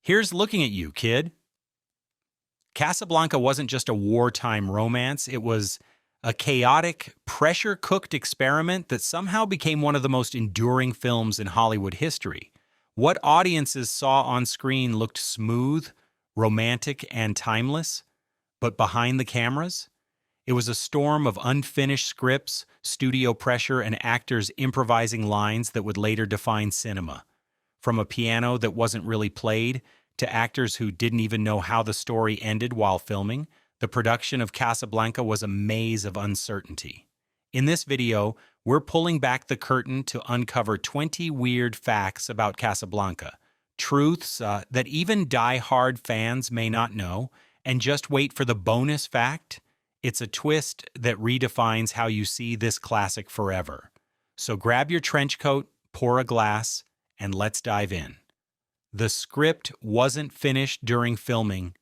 Here's looking at you, kid. Casablanca wasn't just a wartime romance, it was a chaotic, pressure cooked experiment that somehow became one of the most enduring films in Hollywood history. What audiences saw on screen looked smooth, romantic, and timeless, but behind the cameras, it was a storm of unfinished scripts, studio pressure, and actors improvising lines that would later define cinema. From a piano that wasn't really played, to actors who didn't even know how the story ended while filming, the production of Casablanca was a maze of uncertainty. In this video, we're pulling back the curtain to uncover 20 weird facts about Casablanca, truths that even die-hard fans may not know, and just wait for the bonus fact. It's a twist that redefines how you see this classic forever. So grab your trench coat, pour a glass, and let's dive in. The script wasn't finished during filming.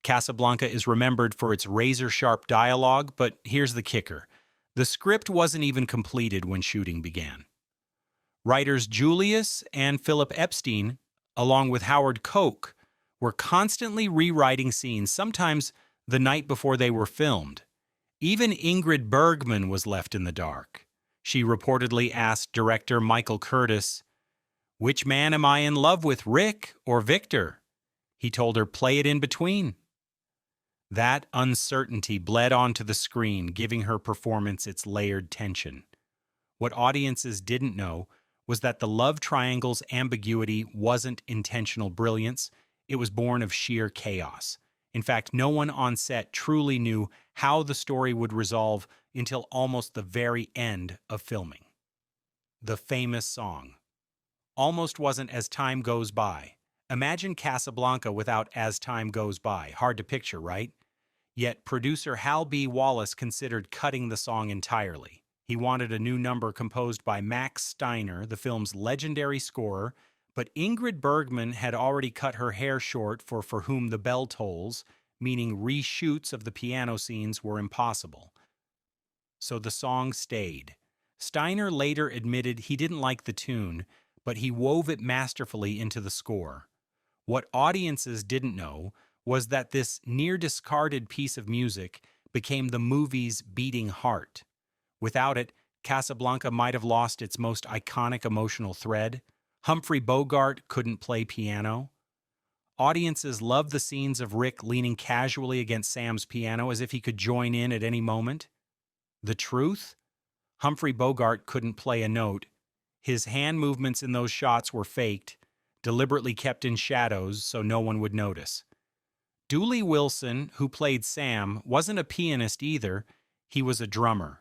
Casablanca is remembered for its razor-sharp dialogue, but here's the kicker. The script wasn't even completed when shooting began. Writers Julius and Philip Epstein, along with Howard Koch, were constantly rewriting scenes, sometimes the night before they were filmed. Even Ingrid Bergman was left in the dark. She reportedly asked director Michael Curtis, "Which man am I in love with, Rick or Victor?" He told her, "Play it in between." That uncertainty bled onto the screen, giving her performance its layered tension. What audiences didn't know was that the love triangle's ambiguity wasn't intentional brilliance, it was born of sheer chaos. In fact, no one on set truly knew how the story would resolve until almost the very end of filming. The famous song almost wasn't As Time Goes By. Imagine Casablanca without As Time Goes By. Hard to picture, right? Yet producer Hal B. Wallace considered cutting the song entirely. He wanted a new number composed by Max Steiner, the film's legendary scorer, but Ingrid Bergman had already cut her hair short For Whom the Bell Tolls, meaning reshoots of the piano scenes were impossible. So the song stayed. Steiner later admitted he didn't like the tune, but he wove it masterfully into the score. What audiences didn't know was that this near-discarded piece of music became the movie's beating heart. Without it, Casablanca might have lost its most iconic emotional thread. Humphrey Bogart couldn't play piano. Audiences loved the scenes of Rick leaning casually against Sam's piano as if he could join in at any moment. The truth? Humphrey Bogart couldn't play a note. His hand movements in those shots were faked, deliberately kept in shadows so no one would notice. Dooley Wilson, who played Sam, wasn't a pianist either, he was a drummer.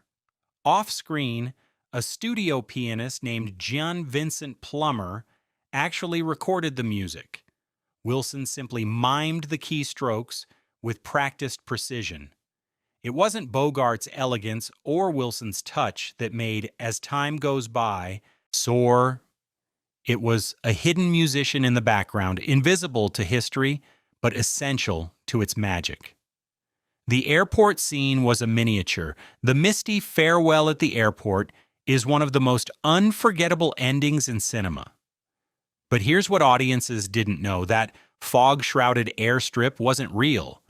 Off-screen, a studio pianist named John Vincent Plummer actually recorded the music. Wilson simply mimed the keystrokes with practiced precision. It wasn't Bogart's elegance or Wilson's touch that made As Time Goes By soar. It was a hidden musician in the background, invisible to history, but essential to its magic. The airport scene was a miniature. The misty farewell at the airport is one of the most unforgettable endings in cinema. But here's what audiences didn't know. That fog-shrouded airstrip wasn't real.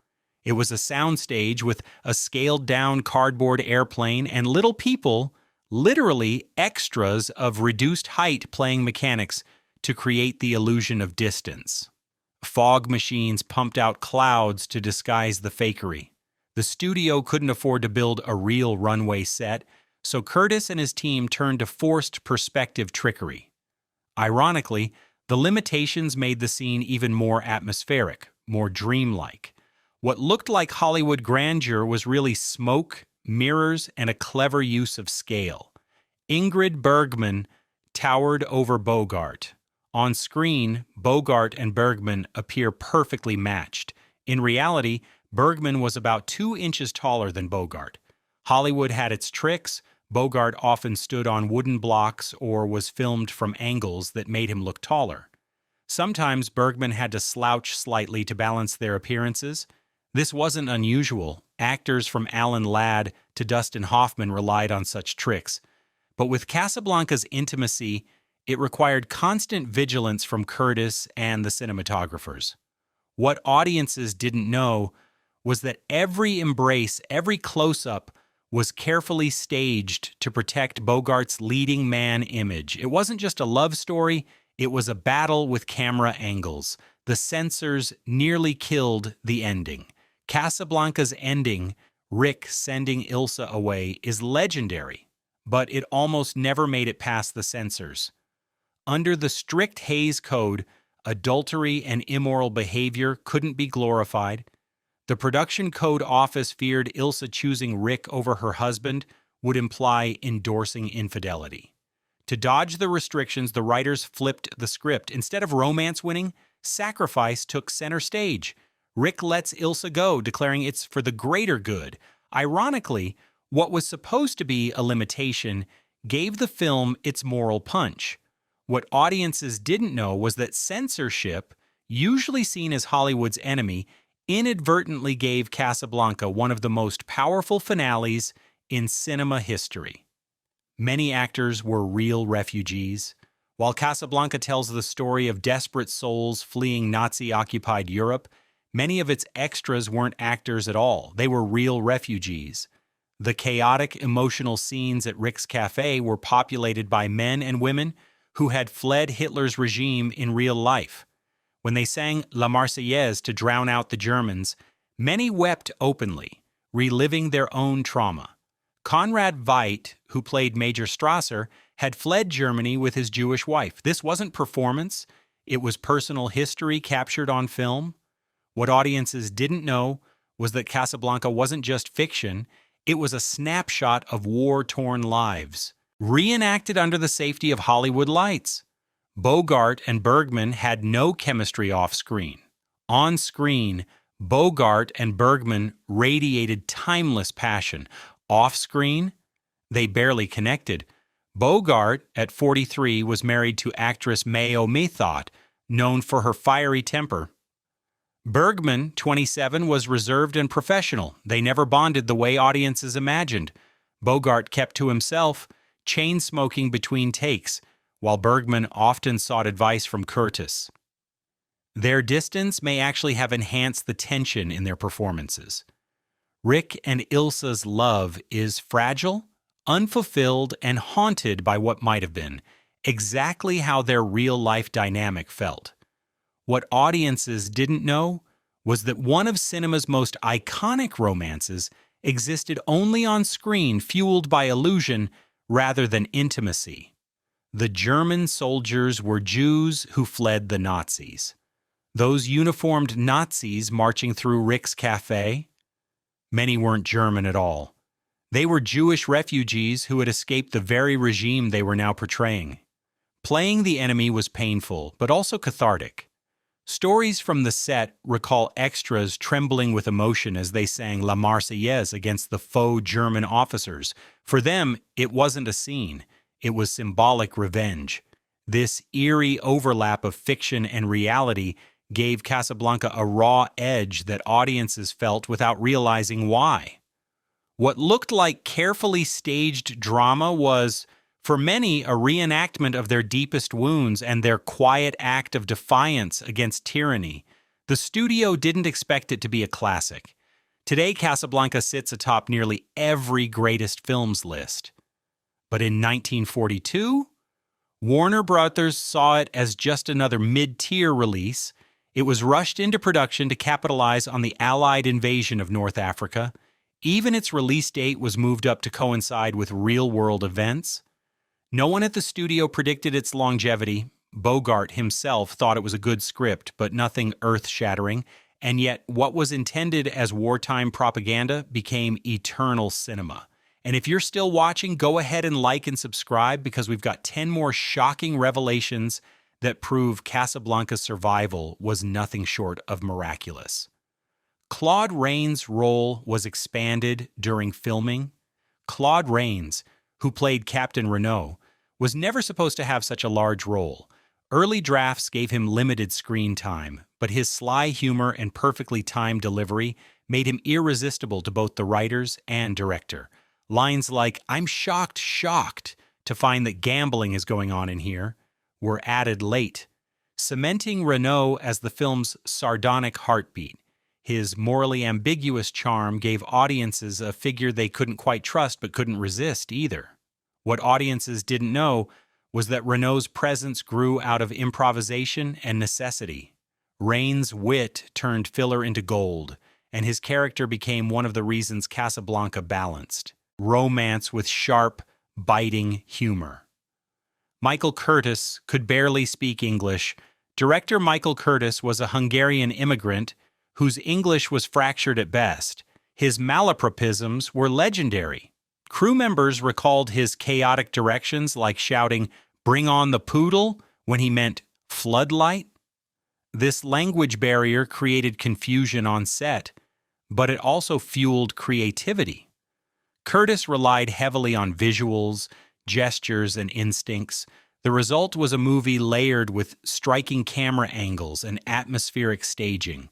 It was a soundstage with a scaled-down cardboard airplane and little people, literally extras of reduced height playing mechanics to create the illusion of distance. Fog machines pumped out clouds to disguise the fakery. The studio couldn't afford to build a real runway set, so Curtis and his team turned to forced perspective trickery. Ironically, the limitations made the scene even more atmospheric, more dreamlike. What looked like Hollywood grandeur was really smoke, mirrors, and a clever use of scale. Ingrid Bergman towered over Bogart. On screen, Bogart and Bergman appear perfectly matched. In reality, Bergman was about 2 inches taller than Bogart. Hollywood had its tricks. Bogart often stood on wooden blocks or was filmed from angles that made him look taller. Sometimes Bergman had to slouch slightly to balance their appearances. This wasn't unusual. Actors from Alan Ladd to Dustin Hoffman relied on such tricks. But with Casablanca's intimacy, It required constant vigilance from Curtis and the cinematographers. What audiences didn't know was that every embrace, every close-up was carefully staged to protect Bogart's leading man image. It wasn't just a love story, it was a battle with camera angles. The censors nearly killed the ending. Casablanca's ending, Rick sending Ilsa away, is legendary, but it almost never made it past the censors. Under the strict Hays Code, adultery and immoral behavior couldn't be glorified. The production code office feared Ilsa choosing Rick over her husband would imply endorsing infidelity. To dodge the restrictions, the writers flipped the script. Instead of romance winning, sacrifice took center stage. Rick lets Ilsa go, declaring it's for the greater good. Ironically, what was supposed to be a limitation gave the film its moral punch. What audiences didn't know was that censorship, usually seen as Hollywood's enemy, inadvertently gave Casablanca one of the most powerful finales in cinema history. Many actors were real refugees. While Casablanca tells the story of desperate souls fleeing Nazi-occupied Europe, many of its extras weren't actors at all. They were real refugees. The chaotic, emotional scenes at Rick's Cafe were populated by men and women who had fled Hitler's regime in real life. When they sang La Marseillaise to drown out the Germans, many wept openly, reliving their own trauma. Conrad Veidt, who played Major Strasser, had fled Germany with his Jewish wife. This wasn't performance, it was personal history captured on film. What audiences didn't know was that Casablanca wasn't just fiction, it was a snapshot of war-torn lives, reenacted under the safety of Hollywood lights. Bogart and Bergman had no chemistry off-screen. On screen, Bogart and Bergman radiated timeless passion. Off-screen, they barely connected. Bogart, at 43, was married to actress Mayo Methot, known for her fiery temper. Bergman, 27, was reserved and professional. They never bonded the way audiences imagined. Bogart kept to himself, chain-smoking between takes, while Bergman often sought advice from Curtis. Their distance may actually have enhanced the tension in their performances. Rick and Ilsa's love is fragile, unfulfilled, and haunted by what might have been, exactly how their real-life dynamic felt. What audiences didn't know was that one of cinema's most iconic romances existed only on screen, fueled by illusion rather than intimacy. The German soldiers were Jews who fled the Nazis. Those uniformed Nazis marching through Rick's Cafe? Many weren't German at all. They were Jewish refugees who had escaped the very regime they were now portraying. Playing the enemy was painful, but also cathartic. Stories from the set recall extras trembling with emotion as they sang La Marseillaise against the faux German officers. For them, it wasn't a scene. It was symbolic revenge. This eerie overlap of fiction and reality gave Casablanca a raw edge that audiences felt without realizing why. What looked like carefully staged drama was, for many, a reenactment of their deepest wounds and their quiet act of defiance against tyranny. The studio didn't expect it to be a classic. Today, Casablanca sits atop nearly every greatest films list. But in 1942, Warner Brothers saw it as just another mid-tier release. It was rushed into production to capitalize on the Allied invasion of North Africa. Even its release date was moved up to coincide with real-world events. No one at the studio predicted its longevity. Bogart himself thought it was a good script, but nothing earth-shattering. And yet, what was intended as wartime propaganda became eternal cinema. And if you're still watching, go ahead and like and subscribe, because we've got 10 more shocking revelations that prove Casablanca's survival was nothing short of miraculous. Claude Rains' role was expanded during filming. Claude Rains, who played Captain Renault, was never supposed to have such a large role. Early drafts gave him limited screen time, but his sly humor and perfectly timed delivery made him irresistible to both the writers and director. Lines like, "I'm shocked, to find that gambling is going on in here," were added late, cementing Renault as the film's sardonic heartbeat. His morally ambiguous charm gave audiences a figure they couldn't quite trust but couldn't resist either. What audiences didn't know was that Renault's presence grew out of improvisation and necessity. Rain's wit turned filler into gold, and his character became one of the reasons Casablanca balanced romance with sharp, biting humor. Michael Curtiz could barely speak English. Director Michael Curtiz was a Hungarian immigrant whose English was fractured at best. His malapropisms were legendary. Crew members recalled his chaotic directions like shouting, "Bring on the poodle," when he meant floodlight. This language barrier created confusion on set, but it also fueled creativity. Curtiz relied heavily on visuals, gestures, and instincts. The result was a movie layered with striking camera angles and atmospheric staging.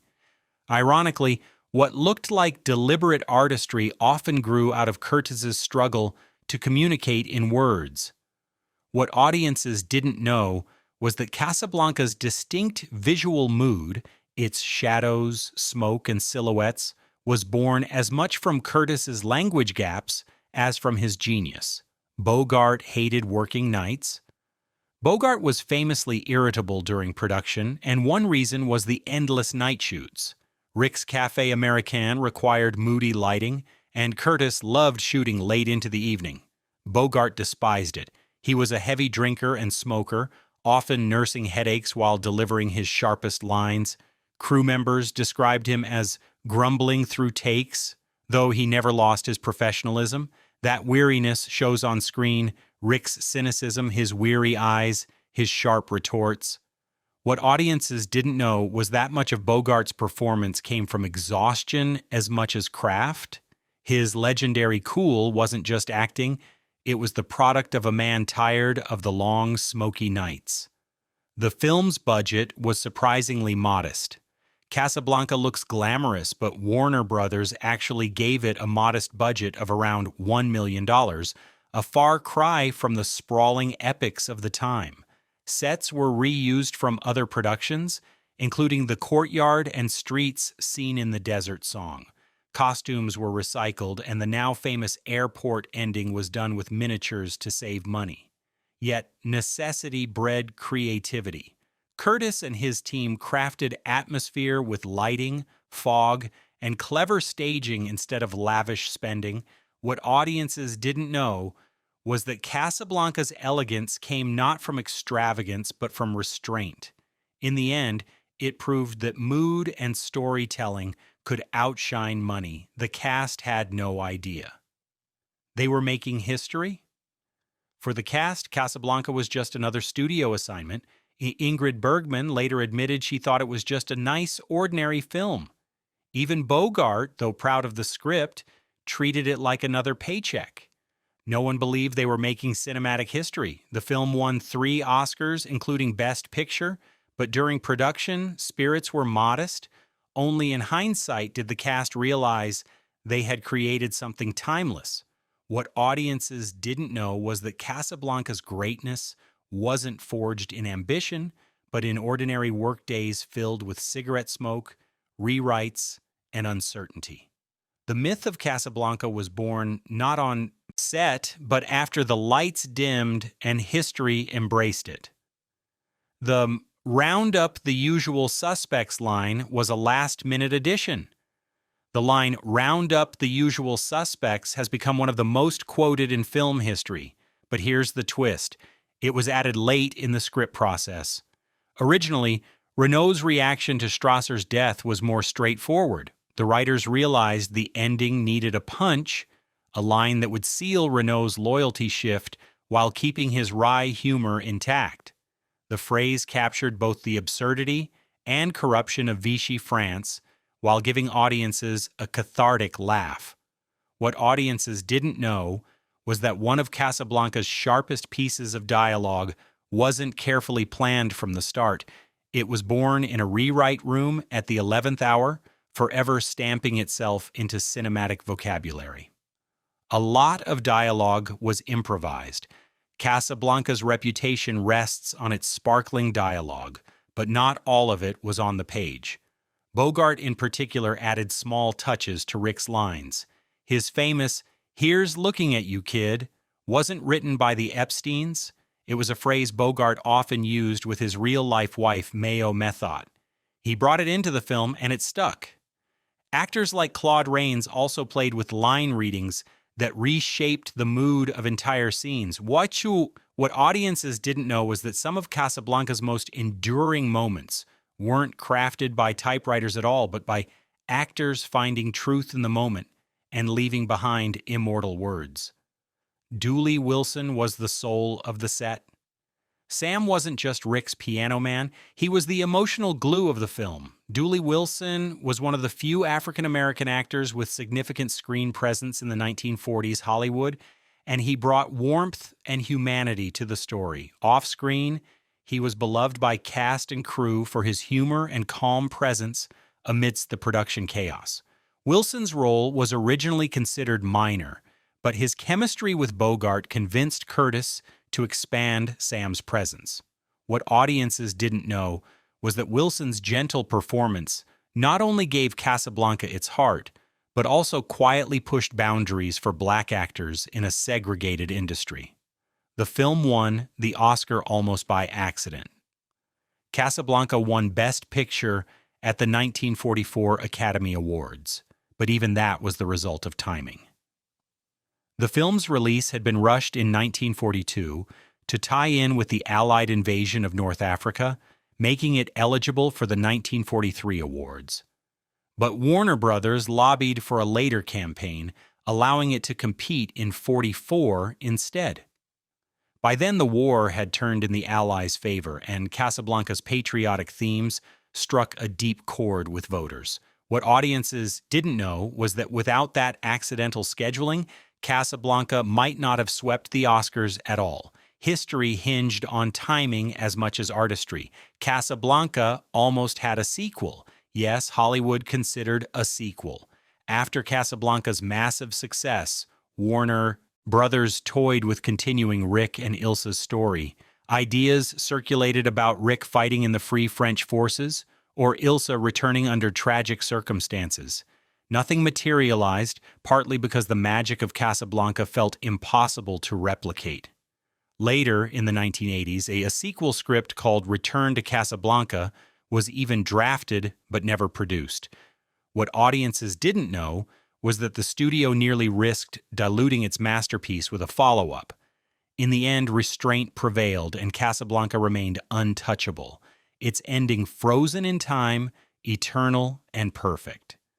Ironically, what looked like deliberate artistry often grew out of Curtiz's struggle to communicate in words. What audiences didn't know was that Casablanca's distinct visual mood, its shadows, smoke, and silhouettes, was born as much from Curtiz's language gaps as from his genius. Bogart hated working nights. Bogart was famously irritable during production, and one reason was the endless night shoots. Rick's Café Américain required moody lighting, and Curtiz loved shooting late into the evening. Bogart despised it. He was a heavy drinker and smoker, often nursing headaches while delivering his sharpest lines. Crew members described him as grumbling through takes, though he never lost his professionalism. That weariness shows on screen, Rick's cynicism, his weary eyes, his sharp retorts. What audiences didn't know was that much of Bogart's performance came from exhaustion as much as craft. His legendary cool wasn't just acting, it was the product of a man tired of the long, smoky nights. The film's budget was surprisingly modest. Casablanca looks glamorous, but Warner Brothers actually gave it a modest budget of around $1 million, a far cry from the sprawling epics of the time. Sets were reused from other productions, including the courtyard and streets seen in the Desert Song. Costumes were recycled, and the now famous airport ending was done with miniatures to save money. Yet necessity bred creativity. Curtiz and his team crafted atmosphere with lighting, fog, and clever staging instead of lavish spending. What audiences didn't know was that Casablanca's elegance came not from extravagance but from restraint. In the end, it proved that mood and storytelling could outshine money. The cast had no idea. They were making history? For the cast, Casablanca was just another studio assignment. Ingrid Bergman later admitted she thought it was just a nice, ordinary film. Even Bogart, though proud of the script, treated it like another paycheck. No one believed they were making cinematic history. The film won 3 Oscars, including Best Picture, but during production, spirits were modest. Only in hindsight did the cast realize they had created something timeless. What audiences didn't know was that Casablanca's greatness wasn't forged in ambition, but in ordinary workdays filled with cigarette smoke, rewrites, and uncertainty. The myth of Casablanca was born not on set, but after the lights dimmed and history embraced it. The "round up the usual suspects" line was a last-minute addition. The line "round up the usual suspects" has become one of the most quoted in film history. But here's the twist. It was added late in the script process. Originally, Renault's reaction to Strasser's death was more straightforward. The writers realized the ending needed a punch, a line that would seal Renault's loyalty shift while keeping his wry humor intact. The phrase captured both the absurdity and corruption of Vichy France while giving audiences a cathartic laugh. What audiences didn't know was that one of Casablanca's sharpest pieces of dialogue wasn't carefully planned from the start. It was born in a rewrite room at the 11th hour, forever stamping itself into cinematic vocabulary. A lot of dialogue was improvised. Casablanca's reputation rests on its sparkling dialogue, but not all of it was on the page. Bogart in particular added small touches to Rick's lines. His famous, "Here's looking at you, kid," wasn't written by the Epsteins. It was a phrase Bogart often used with his real-life wife, Mayo Methot. He brought it into the film, and it stuck. Actors like Claude Rains also played with line readings that reshaped the mood of entire scenes. What audiences didn't know was that some of Casablanca's most enduring moments weren't crafted by typewriters at all, but by actors finding truth in the moment and leaving behind immortal words. Dooley Wilson was the soul of the set. Sam wasn't just Rick's piano man, he was the emotional glue of the film. Dooley Wilson was one of the few African-American actors with significant screen presence in the 1940s Hollywood, and he brought warmth and humanity to the story. Off-screen, he was beloved by cast and crew for his humor and calm presence amidst the production chaos. Wilson's role was originally considered minor, but his chemistry with Bogart convinced Curtis to expand Sam's presence. What audiences didn't know was that Wilson's gentle performance not only gave Casablanca its heart, but also quietly pushed boundaries for black actors in a segregated industry. The film won the Oscar almost by accident. Casablanca won Best Picture at the 1944 Academy Awards, but even that was the result of timing. The film's release had been rushed in 1942 to tie in with the Allied invasion of North Africa, making it eligible for the 1943 awards. But Warner Brothers lobbied for a later campaign, allowing it to compete in 44 instead. By then, the war had turned in the Allies' favor, and Casablanca's patriotic themes struck a deep chord with voters. What audiences didn't know was that without that accidental scheduling, Casablanca might not have swept the Oscars at all. History hinged on timing as much as artistry. Casablanca almost had a sequel. Yes, Hollywood considered a sequel. After Casablanca's massive success, Warner Brothers toyed with continuing Rick and Ilsa's story. Ideas circulated about Rick fighting in the Free French forces, or Ilsa returning under tragic circumstances. Nothing materialized, partly because the magic of Casablanca felt impossible to replicate. Later, in the 1980s, a sequel script called Return to Casablanca was even drafted but never produced. What audiences didn't know was that the studio nearly risked diluting its masterpiece with a follow-up. In the end, restraint prevailed, and Casablanca remained untouchable, its ending frozen in time, eternal and perfect.